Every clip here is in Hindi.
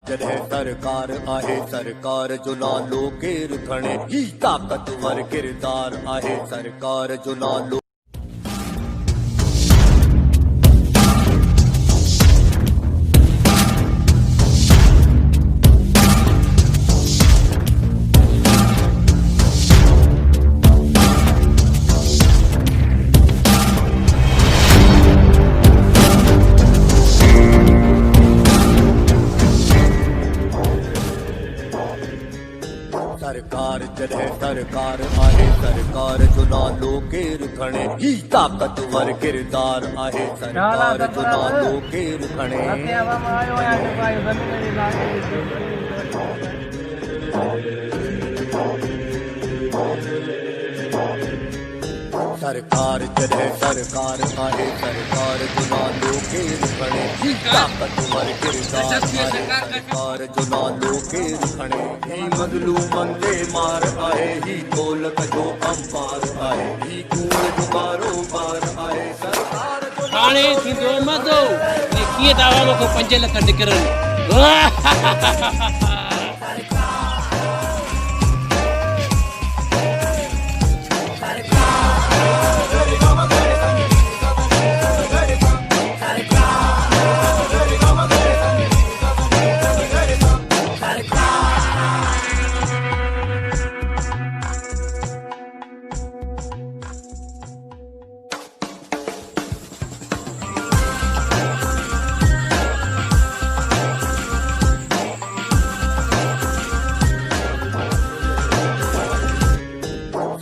जॾहिं सरकार आहे सरकार जो नालो केरु खणे ही ताक़तवर किरदार आहे सरकार जो नालो सरकार जॾहिं सरकार आहे सरकार जो नालो केरु खणे ही ताक़तवर किरदार आहे सरकार जो नालो केरु खणे सरकार जॾहिं सरकार आहे सरकार जो नालो केरु खणे ही ताक़तवर किरदार आहे सरकार जो नालो केरु खणे ही मज़लूमनि ते मार आहे ही दौलत जो अंपार आहे ही कूड़ जो कारोबार आहे सरकार जो हाणे थींदो मज़ो कीअं था वारो को 5 लख निकिरनि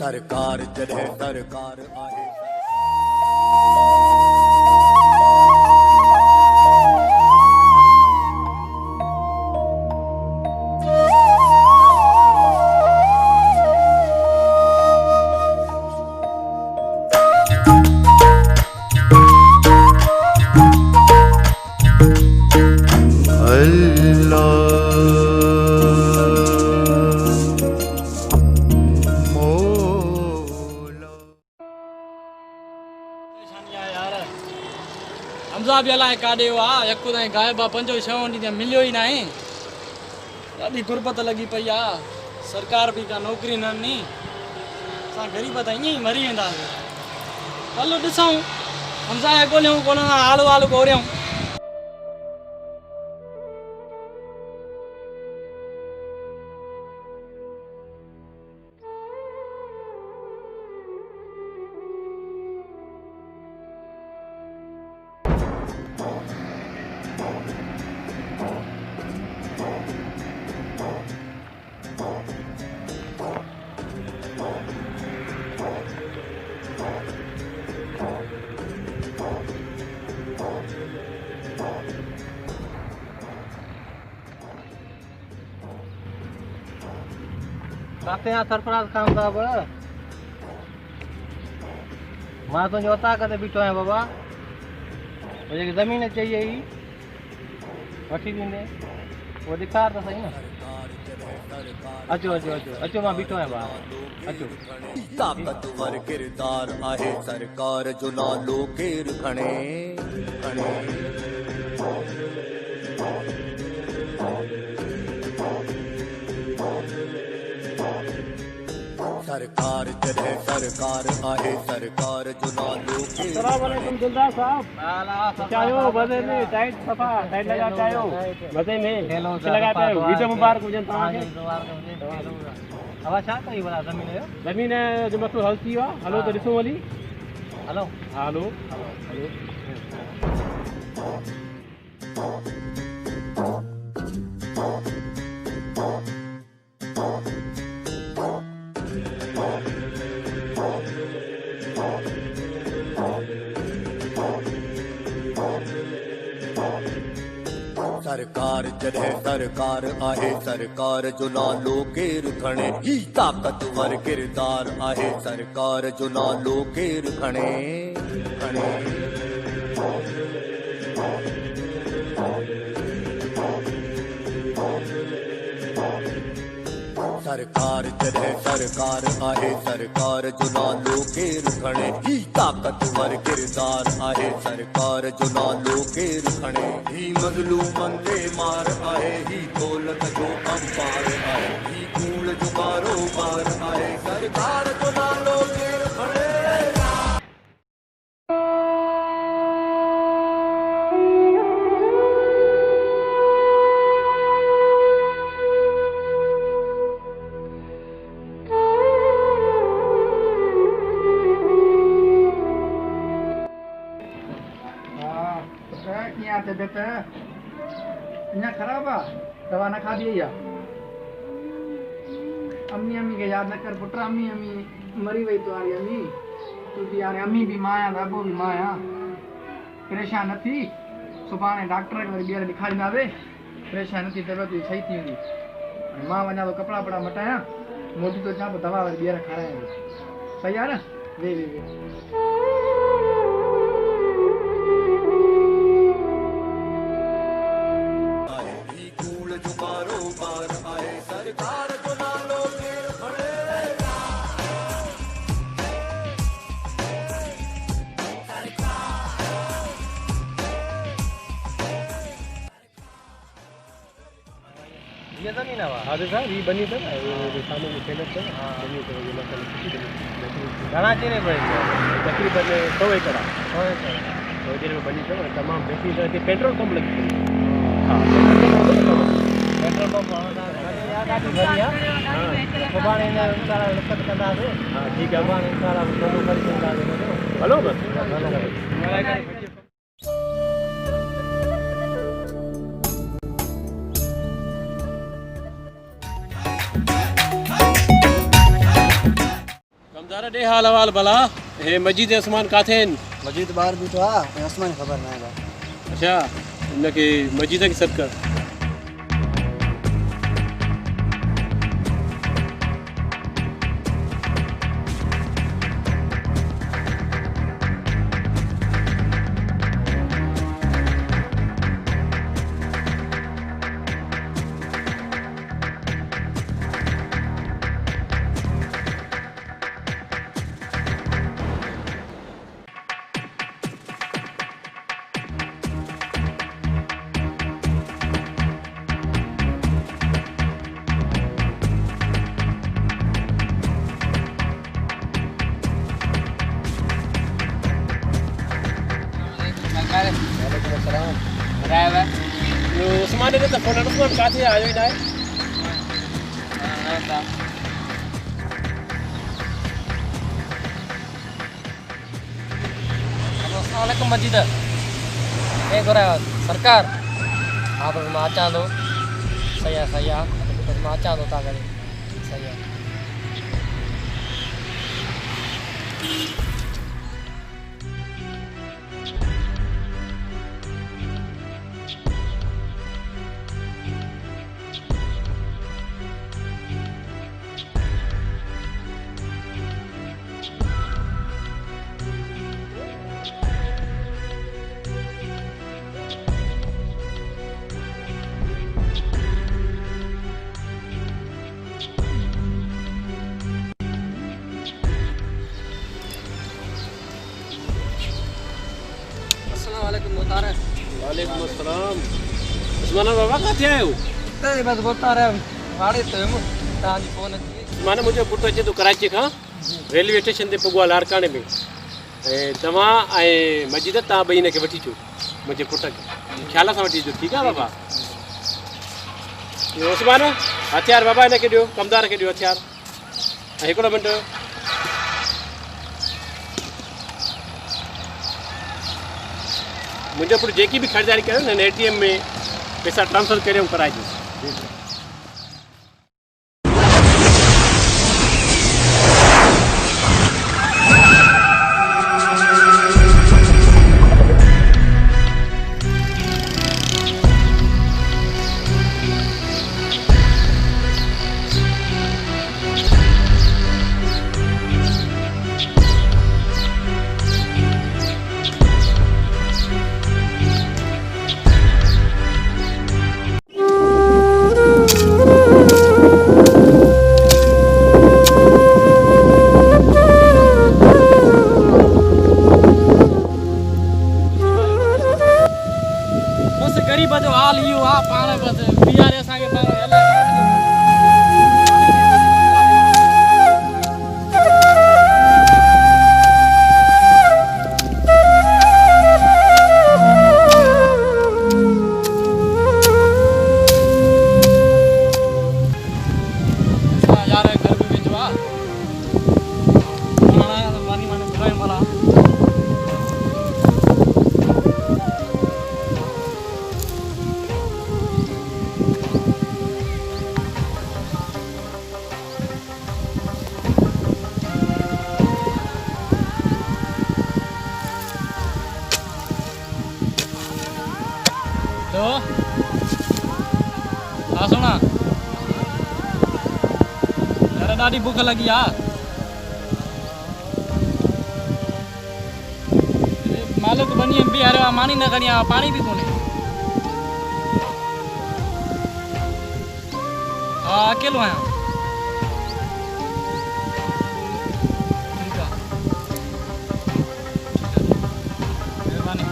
सरकार जॾहिं सरकार आहे हमज़ा बि अलाए काॾे वियो आहे यकु ताईं गाइबु आहे 5-6 ॾींहं मिलियो ई न आहे ॾाढी गुरबत लॻी पई आहे सरकार बि का नौकिरी न ॾिनी असां ग़रीब त ईअं ई मरी वेंदासीं हलो ॾिसूं हमज़ा खे ॻोल्हियूं कोन हाल वाल ॻोल्हियूं काथे यहाँ सरफराज खान साहब मां तुझे उता करे बीठो है बाबा मुझे जमीन चाहिए ही वठी दींदे वो दिखार तो सही ना अचो अचो अचो अचो मां बीठो है बाबा अचो ताक़तवर किरदार आहे सरकार जो नालो केरु खणे खणे सरकार जॾहिं सरकार आहे सरकार जो नालो अस्सलाम वालेकुम दिलदार साहब चायो बदे में टाइट सफा टाइट लगा चायो बदे में लगा चायो वीडियो मुबारक हुजन तव्हां खे हवा छा कई वला ज़मीन जो मथो हल थी वा हलो त ॾिसो वली हलो हलो हलो सरकार जॾहिं सरकार आहे सरकार जो नालो केरु खणे ही ताक़तवर किरदार आहे सरकार जो नालो केरु खणे खणे सरकार जॾहिं सरकार आहे सरकार जो नालो केरु खणे ही ताक़तवर किरदार आहे सरकार जो नालो केरु खणे ही मज़लूमनि ते मार आहे ही काम पार आए ही कूड़ जो कारोबार आए सरकार को ना लो घेर खड़े तबियत अञा ख़राब आहे दवा न खाधी आहे अम्मी अम्मी खे यादि न कर पुट अम्मी अम्मी मरी वई तुम्हारी अम्मी तुंहिंजी हाणे अम्मी बि मां आहियां अबो बि मां आहियां परेशान न थी सुभाणे डॉक्टर खे वरी ॿीहर ॾेखारींदासीं परेशान न थी तबियत सही थी वेंदी हाणे मां वञा थो कपिड़ा वपड़ा मटायां मोटी थो अचां पोइ दवा वरी ॿीहर खारायां सही आहे न वे कारोबार आए सरकार को ना लो घेर खड़े ये ज़मीन है हाँ तो साहब ये बनी था ना ये सामने में फैलत था हाँ बनी तो ये मतलब किसी बनी घना चेरे पड़े तकरीबन 100 एकड़ तो देर में बनी था तमाम बेसी थी पेट्रोल पंप लगी हाँ पेट्रोल पंप याद आती भरी हां सुभाणे ने सारा लखत कंदासे हां ठीक है सुभाणे सारा दोनों कर कंदासे हलो बस कमदार डे हाल अहवाल भला हे मजीद आसमान काथे मजीद बाहर भी तो आ आसमान खबर ना है अच्छा इनके मजीद की सरकार उस्मान ने तो फोन उस्मान काथे आयो ही ना अस्सलामुअलैकुम मजीद ए गोरा सरकार हाँ बस मां अचां थो सही आहे बस मां अचां थो तव्हां करे सही आहे वालेकुम अस्सलाम उस्मान बाबा काथे आयो बस बोलता रहे वाड़े तो तव्हांजी फोन अची उस्मान मुंहिंजो पुटु अचे थो कराची खां रेलवे स्टेशन ते पुॻो आहे लाड़काणे में ऐं तव्हां ऐं मजीद तव्हां ॿई हिनखे वठी अचो मुंहिंजे पुट खे ख़्याल सां वठी अचो ठीकु आहे बाबा इहो उस्मान हथियार बाबा हिनखे ॾियो कमदार खे ॾियो हथियार ऐं हिकिड़ो मिंट मुंहिंजो पुटु जेकी बि ख़रीदारी करे न ATM में पैसा ट्रांसफर करे ऐं कराइजो हाँ सुना यार ॾाढी बुख लगी आ मालिक बनी एम पी अरे मानी न खणी आ पानी भी कोने हाँ अकेलो आया ठीक है मेहरबानी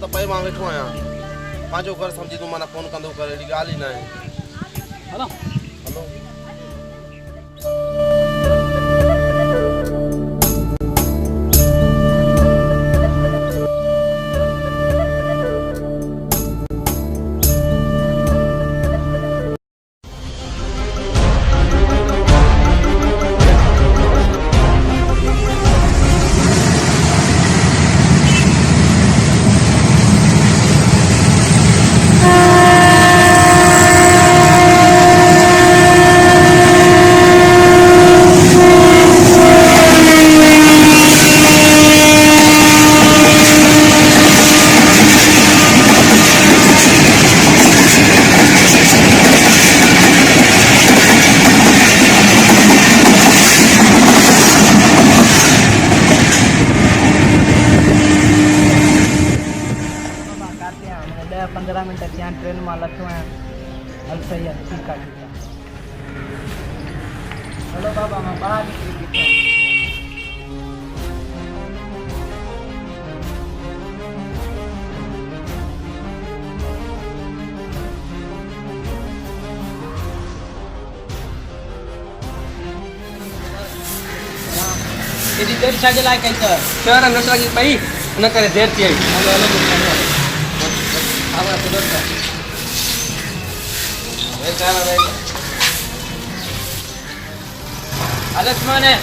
त पए मां वेठो आहियां पंहिंजो घर सम्झी तूं माना फोन कंदो कर अहिड़ी ॻाल्हि ई न आहे हलो हलो ट्रेन में लथो आहियां हल सही आहे ठीकु आहे ठीकु आहे हलो बाबा मां ॿाहिरि निकिरी बीठो आहियां एडी देर छाजे लाय कई त शहर नस लगी पई न करे देर थी आई हेलो हेलो आवा तो दो वे काला रे आलक्ष्मण है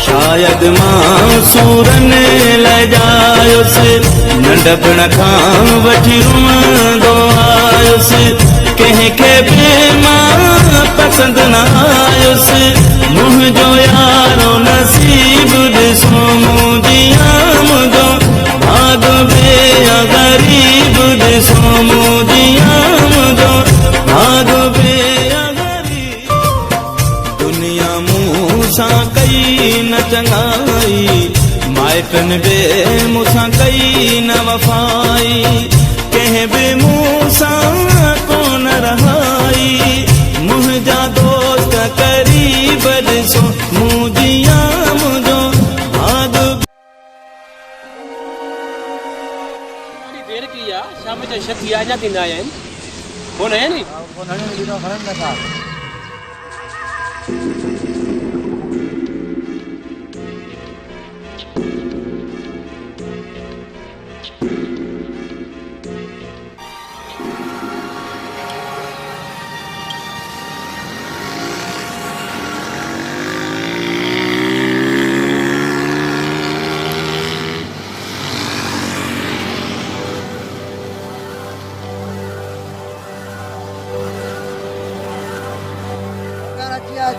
शायद मासूरन लजायुस नंढपण खां वठी रुअंदो आयुस कंहिंखे प्रेम पसंद न आयुस मुंहिंजो यारो नसीब ॾिसो मुंहिंजिया मुंहिंजो भाग बे ग़रीब ॾिसो मुंहिंजिया मुंहिंजो भाग बे ग़रीब दुनिया मूंसां कई न चङाई माइटनि बे मूंसां कई न वफ़ाई कंहिं बि मूंसां कोन रहाई मुंहिंजा दोस्त क़रीब ॾिसो मुंहिंजिया मुंहिंजो भाग ॾाढी देर कई आहे शाम जा 6 थी अञा थींदा आहिनि कोन आहे नी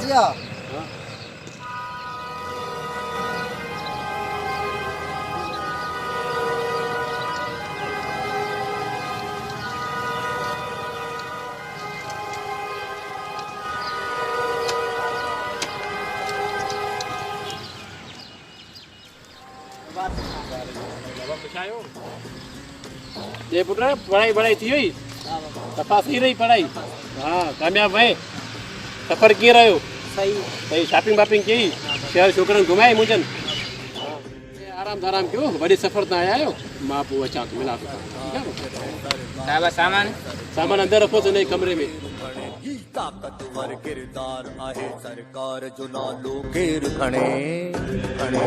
जिया ये पुट पढ़ाई बढ़ाई थी हुई सफ़ा थी रही पढ़ाई हाँ कामयाब है सफ़र कीअं रहियो सही सही शॉपिंग वापिंग कई शहर छोकिरनि घुमाए मुंहिंजनि आराम धाराम कयो वॾे सफ़र तां आया आहियो मां पोइ अचां थो मिलां थो ठीकु आहे साहब सामान अंदरि रखो हिन कमरे में ही ताकतवर किरदार आहे सरकार जो नालो केर खणे खणे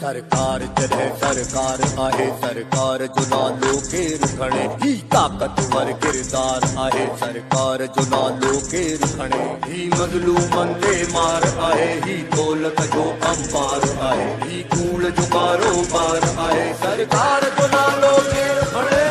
सरकार जॾहिं सरकार आहे सरकार जो नालो केर खणे ही ताकतवर किरदार आहे सरकार जो नालो केर खणे ही मज़लूमनि ते मार आहे ही दौलत जो अंपार आहे ही कूड़ जो कारोबार आहे सरकार जो नालो केर खणे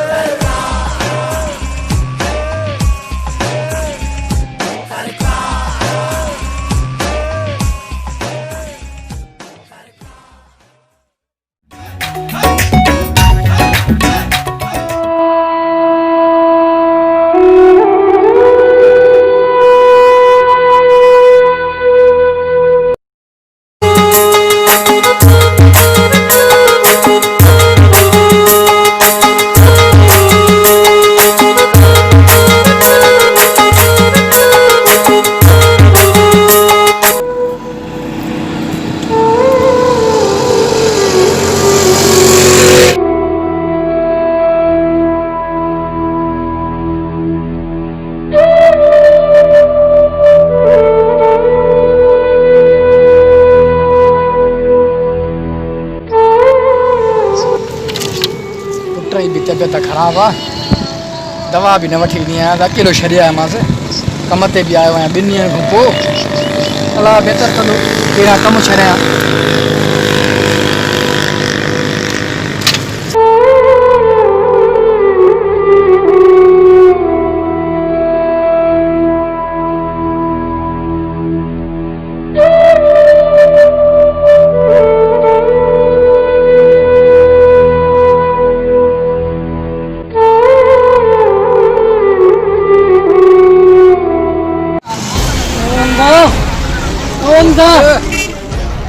पुट जी भी तबियत ख़राब आहे दवा भी न वठी ॾिनी आहियां अकेलो छॾे आयोमांसि कम ते बि आयो आहियां 2 ॾींहंनि खां पोइ अलाह बहितर कंदो कहिड़ा कम छॾियां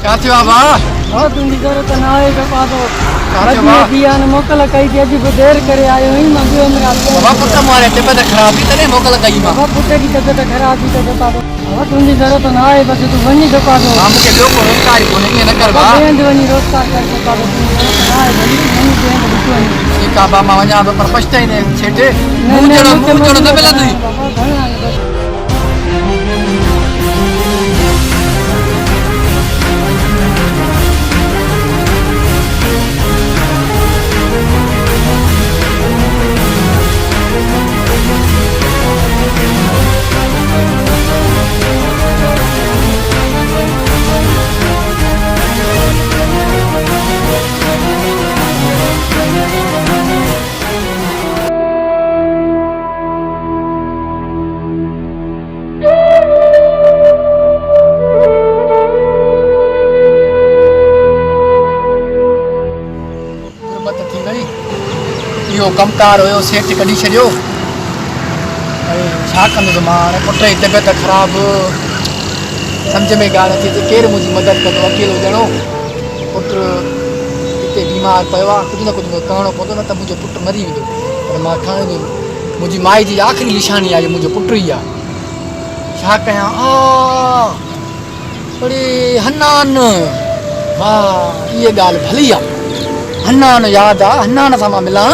क्या थियो आहे भाउ हाँ तुमकी जरूरत ना है कपा दो क्या थियो भाउ दिया ने मोकल कई थी अजी देर करे आयो ही मैं बियो मेरा बाबा पुट मारे तबियत ख़राब थी तॾहिं मोकल कई मां बाबा पुटे की तबियत खराब थी तो कपा दो हाँ तुमकी जरूरत ना है बस तू वनी कपा दो हा मूंखे ॿियो को रोज़गार कोन्हे ईअं न कर भाउ बेंद वनी रोजगार कर कपा दो ना है वनी वनी बेंद बिल्कुल ठीकु आहे भाउ मां वञा थो पर पछताईंदे छेठे मूं जहिड़ो न मिलंदुई बाबा घणा बस गुरबत थी वई इहो कमकार हुयो सेठ कढी छॾियो ऐं छा कंदुसि मां हाणे पुट जी तबियत ख़राबु सम्झ में ॻाल्हि अचे थी केरु मुंहिंजी मदद कंदो अकेलो ॼणो पुटु हिते बीमार पियो आहे कुझु न कुझु करिणो पवंदो न त मुंहिंजो पुटु मरी वेंदो पर मां खणी मुंहिंजी माई जी आख़िरी निशानी आहे मुंहिंजो पुटु ई आहे छा कयां अरे हनान वाह इहा ॻाल्हि भली आहे हनान यादि आहे हनान सां मां मिलां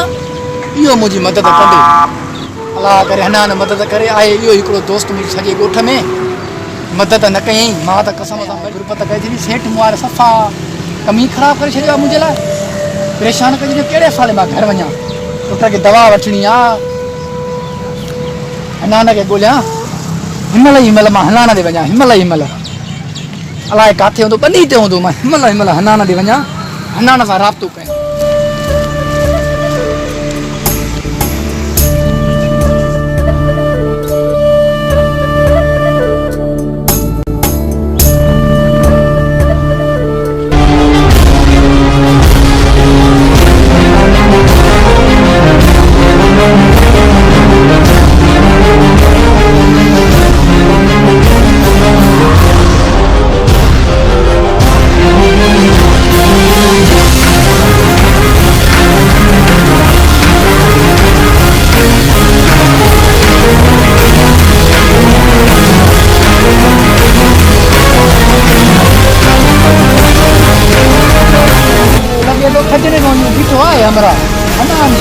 इहो मुंहिंजी मदद कंदो अलाह करे हनान मदद करे आहे इहो हिकिड़ो दोस्त मुंहिंजे सॼे ॻोठ में मदद न कयईं मां त कसम सां गुरबत कई थी सेठ मूं वारे सफ़ा कम ई ख़राबु करे छॾियो आहे मुंहिंजे लाइ परेशान कई कहिड़े साल मां घर वञा पुट खे दवा वठणी आहे हनान खे ॻोल्हियां हिमल मां हनान ते वञा हिमल अलाए किथे हूंदो ॿनी ते हूंदो मां हिमल हनान ते वञा हनान सां राब्तो कयां खजरे में बीठो आहे हमरा हनान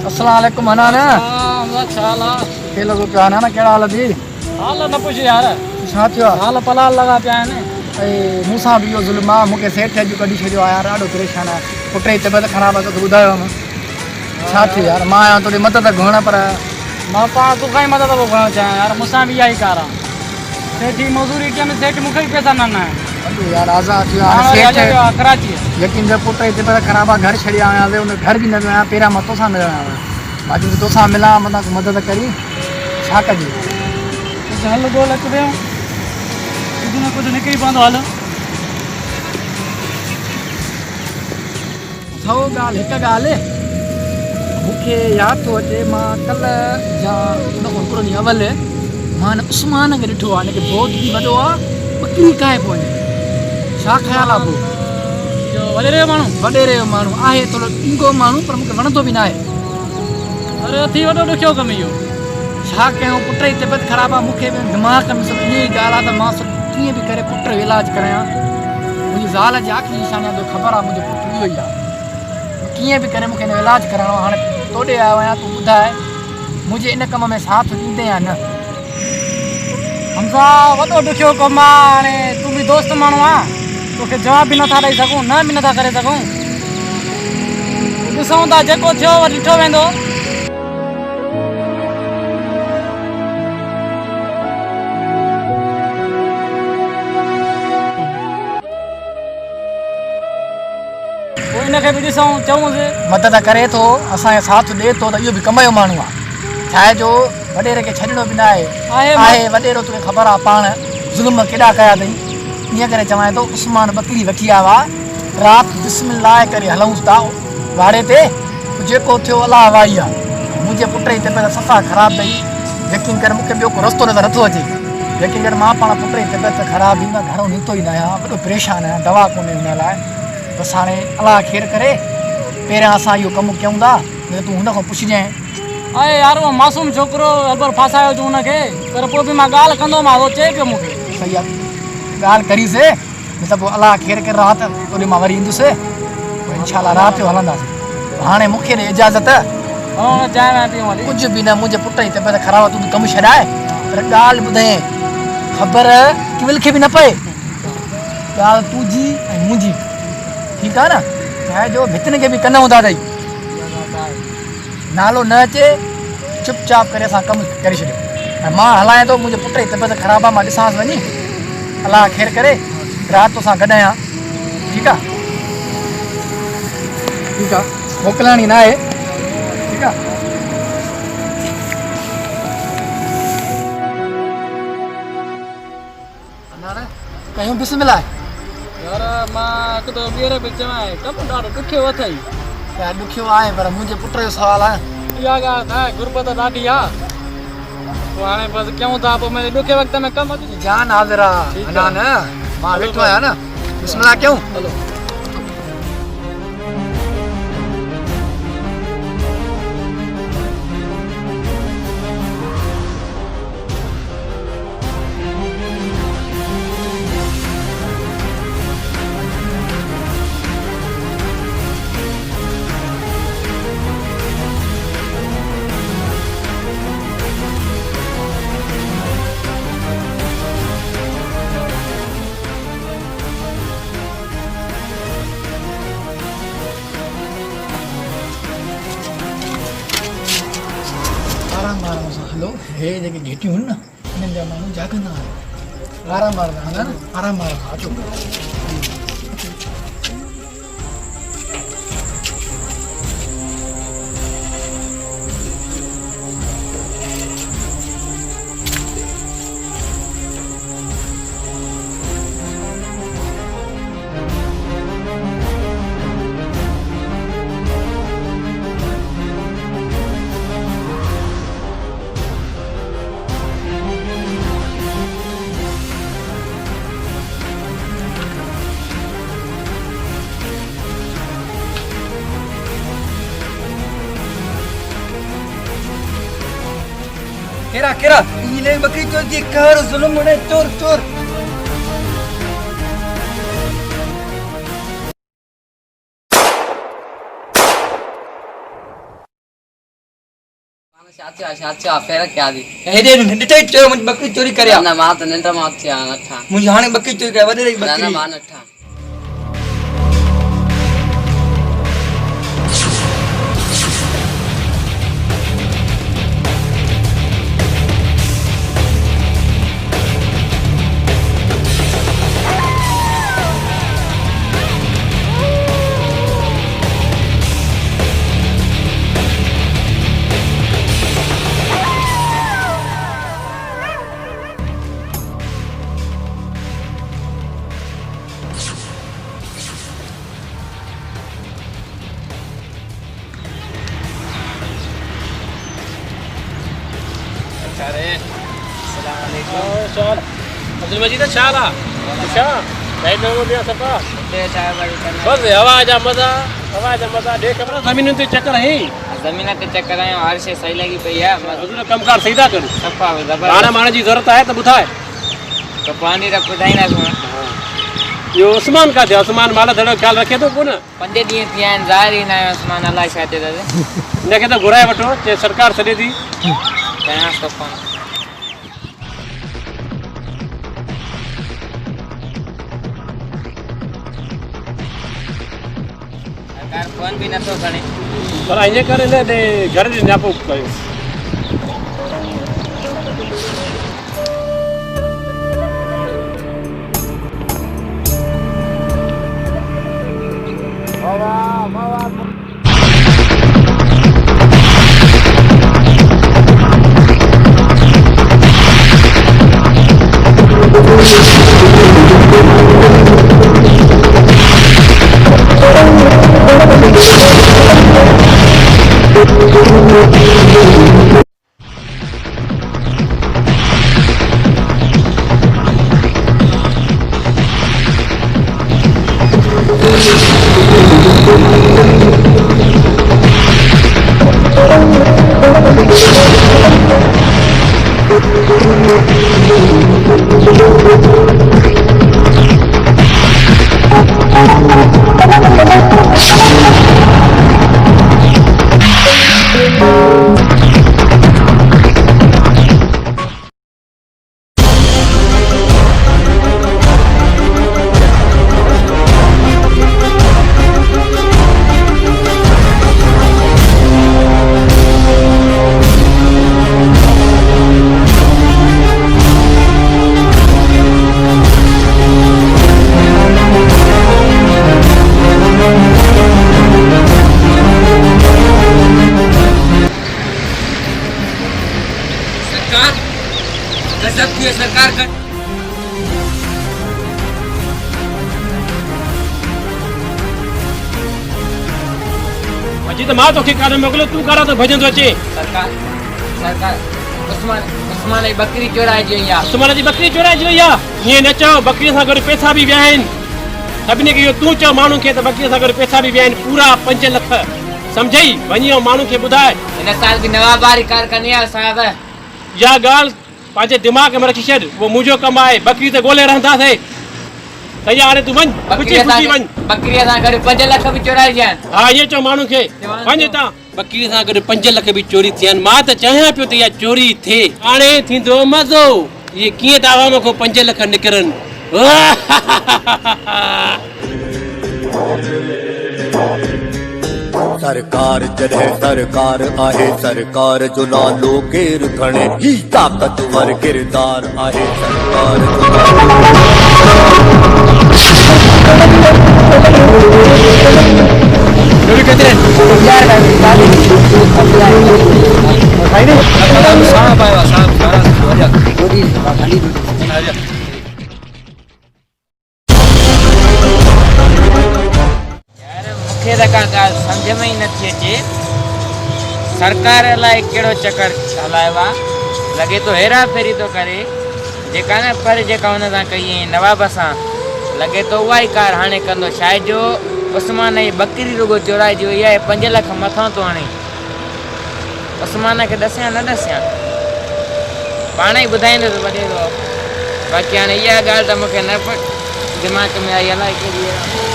अस्सलाम वालेकुम हनान के लॻो पियो हनान कहिड़ा हाल थी हाल न पुछ यार छा थियो आहे हाल पलाल लॻा पिया आहिनि ऐं मूंसां बि इहो ज़ुल्म आहे मूंखे सेठ अॼु कढी छॾियो आहे यार ॾाढो परेशान आहे पुट जी तबियत ख़राबु आहे तोखे ॿुधायो मां छा थियो यार मां आहियां तुंहिंजी मदद घुरण पर मां पाण तोखां ई मदद थो करणु चाहियां यार मूंसां बि इहा ई कार आहे सेठ जी मज़ूरी कयमि सेठ मूंखे ई पैसा न आहिनि यार आज़ाद थियो हाणे सेठ कराची यकीन कर पुट जी तबियत ख़राबु आहे घर छॾे आया हुआसीं उन घर बि न वियो आहियां पहिरियां मां तोसां मिलण आयो आहियां मां चयो तोसां मिलां मां मदद करी छा कजे कुझु हल ॻोल्ह अच वियो कुझु न कुझु निकिरी पवंदो हल थो ॻाल्हि हिकु ॻाल्हि मूंखे यादि थो अचे मां कल्ह या उन खां हिकिड़ो ॾींहुं अवल मां न उस्मान खे ॾिठो आहे हिनखे बहुत बि वॾो आहे ॿकरी काए पियो वञे छा ख़्यालु आहे पोइ वॾेरे जो माण्हू वॾेरे जो माण्हू आहे थोरो ईंगो माण्हू पर मूंखे वणंदो बि न आहे अरे थी वॾो ॾुखियो कमु इहो छा कयूं पुट जी तबियत ख़राबु आहे मूंखे बि दिमाग़ में सभु ईअं ई ॻाल्हि आहे त मां सभु कीअं बि करे पुट जो इलाजु करायां मुंहिंजी ज़ाल जी आख़िरी निशानी आहे जो ख़बर आहे मुंहिंजो पुटु इहो ई आहे कीअं बि करे मूंखे हिन जो इलाजु कराइणो आहे हाणे तोॾे आयो आहियां तूं ॿुधाए मुंहिंजे इन कम में साथ ॾींदे या न हमसा वॾो ॾुखियो कमु आहे हाणे तूं बि दोस्त माण्हू आहे तोखे जवाब बि नथा ॾेई सघूं न बि नथा करे सघूं ॾिसूं था जेको थियो उहो ॾिठो वेंदो पोइ हिनखे बि ॾिसूं चऊंसि मदद करे थो असांखे साथ ॾिए थो त इहो बि कम जो माण्हू आहे छा आहे जो वॾेरे खे छॾिणो बि न आहे वॾेरो तोखे ख़बर आहे पाण ज़ुल्म केॾा कया अथई ईअं करे चवां थो उस्मान बकरी वठी आयो आहे राति बिस्मिल्लाह करे हलूंसि था वाड़े ते जेको थियो अलाह वाही आहे मुंहिंजे पुट जी तबियत सफ़ा ख़राबु अथई यकीन करे मूंखे ॿियो को रस्तो नज़र नथो अचे यकीन करे मां पाण पुट जी तबियत ख़राबु हुई मां घणो निकितो ई न आहियां वॾो परेशान आहियां दवा कोन्हे हुन लाइ बसि हाणे अलाह ख़ैरु करे पहिरियां असां इहो कमु कयूं था न तूं हुन खां पुछजांइ अरे यार उहो मासूम छोकिरो हलबर फासायो तूं हुनखे पर पोइ बि मां ॻाल्हि कंदोमांसि उहो चए पियो मूंखे सही आहे ॻाल्हि करीसीं न त पोइ अलाह ख़ैरु करे राति ओॾे मां वरी ईंदुसि पोइ इनशाला राति जो हलंदासीं हाणे मूंखे ॾे इजाज़त चांहि वांहि पियूं हली कुझु बि न मुंहिंजे पुट जी तबियत ख़राबु आहे तूं बि कमु छॾाए पर ॻाल्हि ॿुधाए ख़बर किविल खे बि न पए ॻाल्हि तुंहिंजी ऐं मुंहिंजी ठीकु आहे न छाहे जो भितनि खे बि कन हूंदा अथई नालो न अचे चुपचाप करे असां कमु करे छॾियो ऐं मां हलायां थो मुंहिंजे पुट जी तबियत ख़राबु आहे मां ॾिसांसि वञी अलाह ख़ैरु करे राति तोसां गॾु आहियां ठीकु आहे ठीकु आहे मोकिलाणी न आहे ठीकु आहे कयूं बिस्मिल्लाह यार मां हिकु त ॿीहर बि चवां कमु ॾाढो ॾुखियो अथई यार ॾुखियो आहे पर मुंहिंजे पुट जो सुवालु आहे इहा ॻाल्हि आहे गुरबत ॾाढी आहे पोइ हाणे बसि कयूं था पोइ मुंहिंजे ॾुखे वक़्त में कमु अचे जान हाज़िर आहे अञा न मां वेठो आहियां न बिस्मिल्लाह कयूं हलो आराम सां हलो हे जेके घेटियूं आहिनि न हिननि जा माण्हू जागंदा आहिनि आराम हलंदा न आराम अचो केरा इले बकरी चोर जी कर जुल्म ने चोर चोर अच्छा फेर क्या दी हेडे निटे चोर मुझ बकरी चोरी करया ना मां त नंढा मां अच्छा नठा मुझ हाने बकरी चोरी करे वडे बकरी ना मां नठा अब्दुल मजीद छाला अच्छा लाइट न दिया सपा ले चाय वाली बस हवा जा मजा देख अपना जमीन ते चक्कर है ज़मीन ते चक्कर आयो हर शइ सही लगी पई है मजदूर कमकार सही था करो सफ़ा माना ज़बरदस्त माना जी जरूरत है तो बुधाए तो पानी रा ॿुधाईंदासीं यो उस्मान का थे उस्मान माला धड़ो ख्याल रखे तो कोन 5 ॾींहं थी विया आहिनि ज़ाहिर ई न आयो आसमान अलाए छा थिए दादा इनके तो घुराए वठो चे सरकार सॾे थी कयांसि तो फोन सरकार फोन बि नथो खणे पर ईअं करे ने घर जो न्यापो कयो गजब की है सरकार का अजी तो मां तोखे कान मोकिलियो तूं करा तो भजन तो अचे सरकार सरकार उस्मान जी बकरी चोराइजी वई आहे उस्मान जी बकरी चोराइजी वई आहे ईअं न चओ बकरीअ सां गॾु पैसा बि विया आहिनि सभिनी खे इहो तूं चओ माण्हू खे त बकरीअ सां गॾु पैसा बि विया आहिनि पूरा 5 लख सम्झई वञी ऐं माण्हू खे ॿुधाए हिन साल बि नवाबारी कार करणी आहे साहब इहा ॻाल्हि पंहिंजे दिमाग़ में रखी छॾ उहो मुंहिंजो कमु आहे बकरी त ॻोल्हे रहंदासीं सही हाणे तूं वञ खुशी खुशी वञ बकरीअ सां गॾु 5 लख बि चोराइजी आहिनि हा ईअं चओ माण्हू खे वञ हितां बकरीअ सां गॾु 5 लख बि चोरी थिया आहिनि मां त चाहियां पियो त इहा चोरी थिए हाणे थींदो मज़ो इहे कीअं त आवाम खां 5 लख निकिरनि सरकार जॾहिं सरकार आहे सरकार जो नालो केरु खणे ही ताक़तवर किरदार आहे सरकार जो मूंखे त का ॻाल्हि सम्झ में ई नथी अचे सरकार अलाए कहिड़ो चकर हलायो आहे लॻे थो हेरा फेरी थो करे जेका न पर जेका हुन सां कई नवाब सां लॻे थो उहा ई कार हाणे कंदो शायदि जो उस्मान जी बकरी रुगो चोराइजी वई आहे 5 लख मथां थो हाणे उस्मान खे ॾसियां न ॾसियां पाण ई ॿुधाईंदुसि वॾे बाक़ी हाणे इहा ॻाल्हि त मूंखे न दिमाग़ में आई अलाए कहिड़ी आहे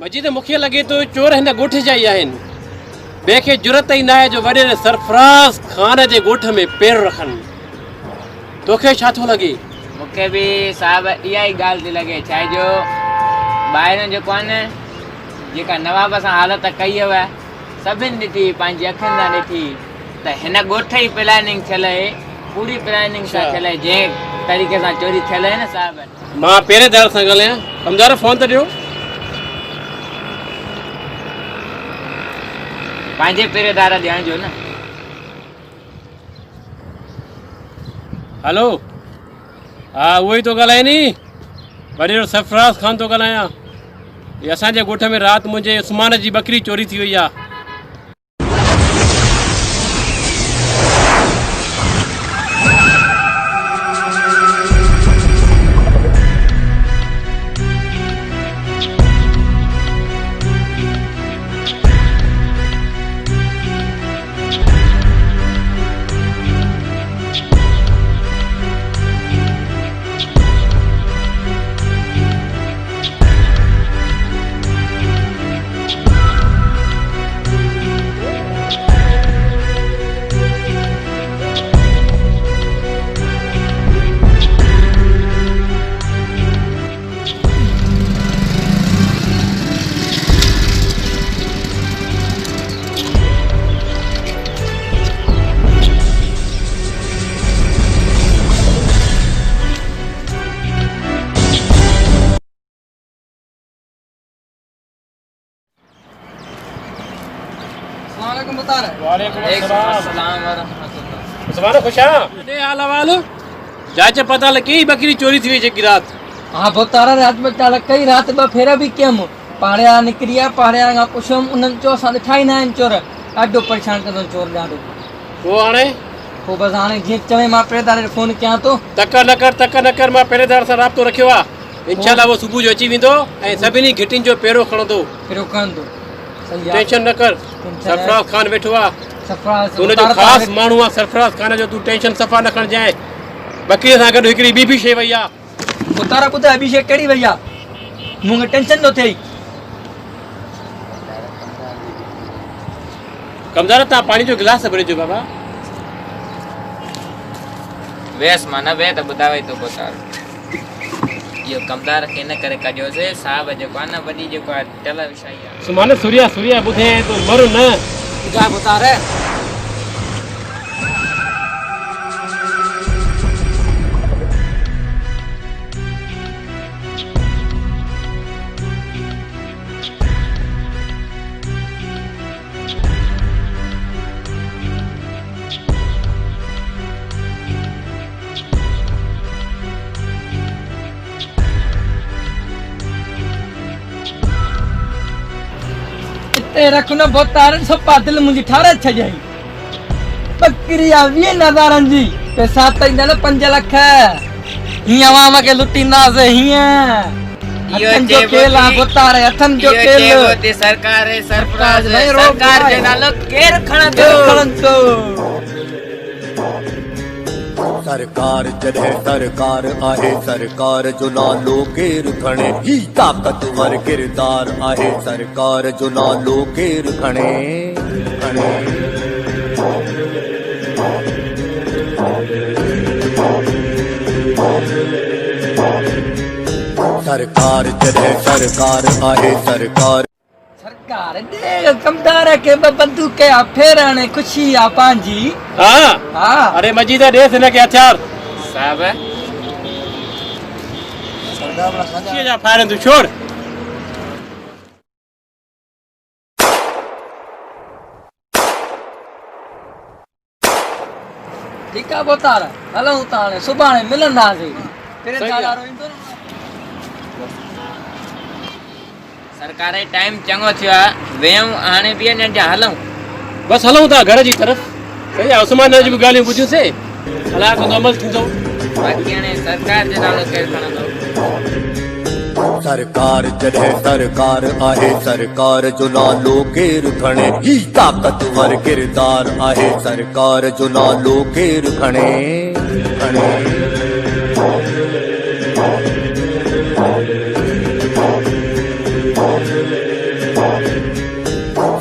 मजीद मूंखे लॻे थो चोर हिन ॻोठ जा ई आहिनि ॿिए खे ज़रूरत ई न आहे जो वॾे सरफराज़ ख़ान जे ॻोठ में पेर रखनि तोखे छा थो लॻे मूंखे बि साहिब इहा ई ॻाल्हि थी लॻे छा जो ॿाहिरियों जेको आहे न जेका नवाब सां हालत कई हुआ सभिनि ॾिठी पंहिंजी अखियुनि सां ॾिठी त हिन ॻोठ जी प्लानिंग थियल आहे पूरी प्लानिंग सां थियल आहे जंहिं तरीक़े सां चोरी थियल आहे न साहिब मां पहिरेदार सां ॻाल्हायां कमदार फ़ोन त ॾियो पंहिंजे पहिरेदार ॾियण जो न हेलो हा उहो ई थो ॻाल्हाए नी वॾेरो सरफराज़ ख़ान थो ॻाल्हायां इहे असांजे ॻोठ में राति मुंहिंजे उस्मान जी बकरी चोरी थी वई आहे वालेकुम बता रहे वालेकुम अस्सलाम वरहमतुल्लाह। सुभाणे खुशा अरे हाल अहवाल जांच पता लगी बकरी चोरी थी जेकी रात हाँ बोतारा रात में चाल कई रात ब फेरा भी कयम पाड़िया निकरिया पाड़िया खां पुछम उन्हनि चयो असां ॾिठा ई न आहिनि चोर ॾाढो परेशान कंदो चोर ॾाढो वो हाणे पोइ बसि हाणे जीअं चवे मां पहिरें फोन कयां थो तक न कर मां पहिरेदार सां राब्तो रखियो आहे इंशाल्लाह वो सुबुह जो अची वेंदो ऐं सभिनी घिटियुनि जो पहिरो खणंदो पहिरियों खणंदो सही आहे टेंशन न कर सरफराज खान वेठो आहे सरफराज हुनजो ख़ासि माण्हू आहे सरफराज खान जो तूं टेंशन सफ़ा न खणजांइ बकरीअ सां गॾु हिकिड़ी ॿी बि शइ वई आहे बोतारा ॿुधाए ॿी शइ कहिड़ी वई आहे मूंखे टेंशन थो थिए कमदार तव्हां पाणी जो गिलास भरिजो बाबा वेस मां न वे त ॿुधाए थो बोतारो इहो कमदार खे इन करे कढियोसीं साहब जेको आहे न वॾी जेको आहे टेल विछाई आहे सुभाणे सूर्या ॿुधे तूं मर न ॿुधाए बोतारे रख न बोतारन सपा दिल मुंहिंजी ठारे छॾियई बकरी आ 20 हज़ारनि जी पैसा त ईंदा न 5 लख हीअं अवाम खे लुटींदासीं हीअं हथनि जो खेल आहे बोतारे हथनि जो खेल सरकार सरफराज नहीं रोक सरकार जो नालो केर खणंदो सरकार जॾहिं सरकार आहे सरकार जो नालो केरु खणे ही ताक़तवर किरदार आहे सरकार जो नालो केरु खणे सरकार जॾहिं सरकार आहे सरकार सरकार दे कमदार के बंदूक के फेरण खुशी आ पांजी हाँ हां अरे मजीद देस हिनखे हथियार साहब खुशीअ जा फाइर तूं छोड़ ठीक है बोतारा हलूं त हाणे सुभाणे मिलंदासीं तेरे सही दादा आहे। रोईंदो न सरकार टाइम चङो थियो आहे वेहूं हाणे बि अञा हलूं बस हलूं था घर जी तरफ़ सही आहे उस्मान जी बि ॻाल्हियूं ॿुधियूंसीं हलाक जो अमल थींदो बाक़ी हाणे सरकार जो नालो केरु खणंदो सरकार जॾहिं सरकार आहे सरकार जो नालो केरु खणे ही ताक़तवर किरदार आहे सरकार जो नालो केरु खणे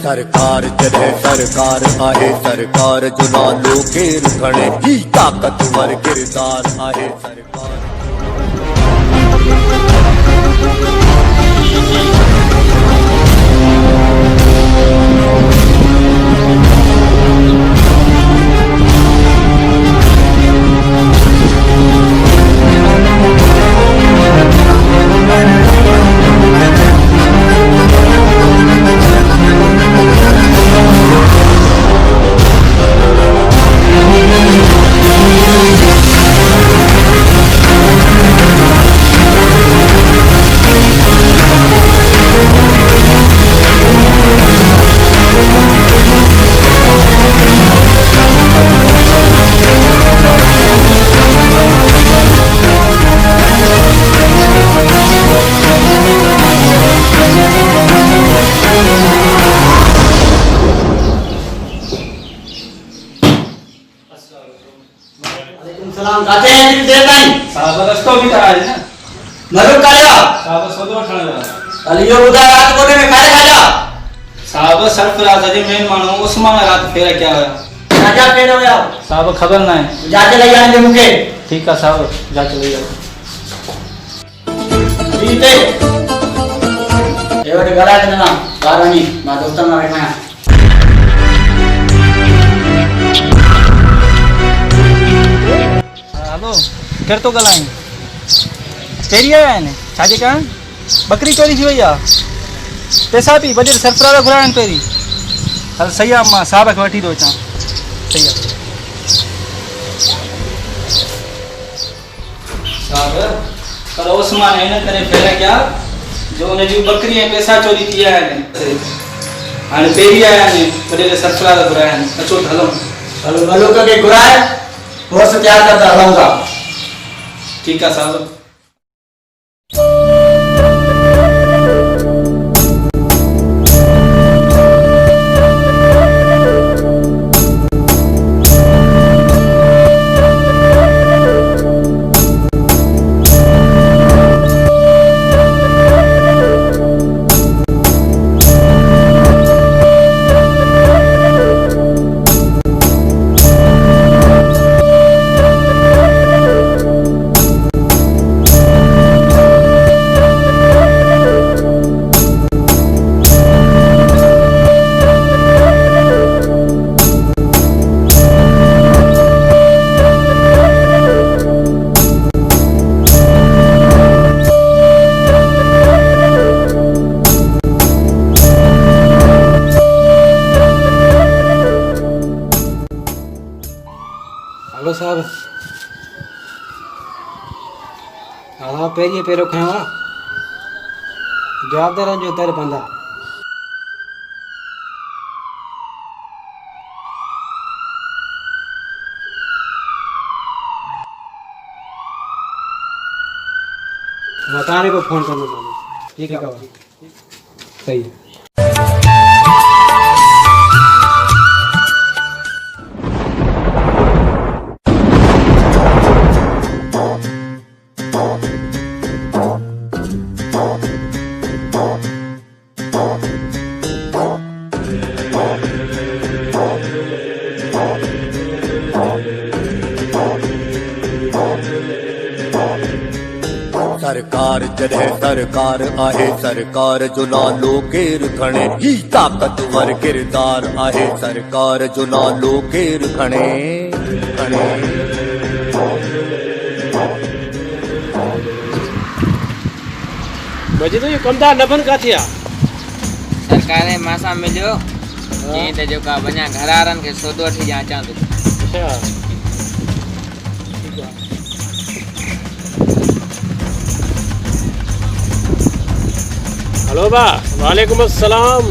सरकार जॾहिं सरकार आहे सरकार जो नालो केरु खणे ही ताक़तवर किरदार आहे सरकार सलाम काते हैं दिल देर नहीं साहब रस्तो भी करा है ना मरो कालिया साहब सदो ठण अलियो बुधा रात कोटे में खाने खा जा साहब सरफराज जे मेन मानो उस्मान रात फेरा क्या होया राजा केड़ो होया साहब खबर ना है जाके ले आने मुके ठीक है साहब जाके ले आओ ठीक है ये वटे गला देना कारवानी ना दोस्तों ना बैठना हेलो फिर तो गलाएं तेरी आया ने छाजे का बकरी चोरी थी भैया पैसा भी बजे सरफराज घुराण पेरी हल सही आहे मां साहब खे वठी थो अचां सही आहे साहब पर उस्मान हिन करे फेर कया जो हुन जी बकरी ऐं पैसा चोरी थी विया आहिनि हाणे पहिरीं आया आहिनि वॾे सरफराज़ घुराया आहिनि अचो हलो हलो मलूक खे घुराए कोर्स तयारु कर त हलूं था ठीकु आहे साहब हेलो साहब हाँ पहिरीं पहिरियों खयों आहे जवाबदारनि जो तर पंदा मां तव्हांखे पोइ फ़ोन कंदुमि ठीकु आहे सही आहे सरकार जॾहिं सरकार आहे सरकार जो नालो केरु खणे ही ताक़तवर किरदार आहे सरकार जो नालो केरु खणे खणे मजिद इहो कमदार न बन काथे आहे सरकार जे मासां मिलियो चई त जेका वञा घर वारनि खे सौदो वठी ॾियां अचां थो अच्छा हेलो बा वालेकुम अस्सलाम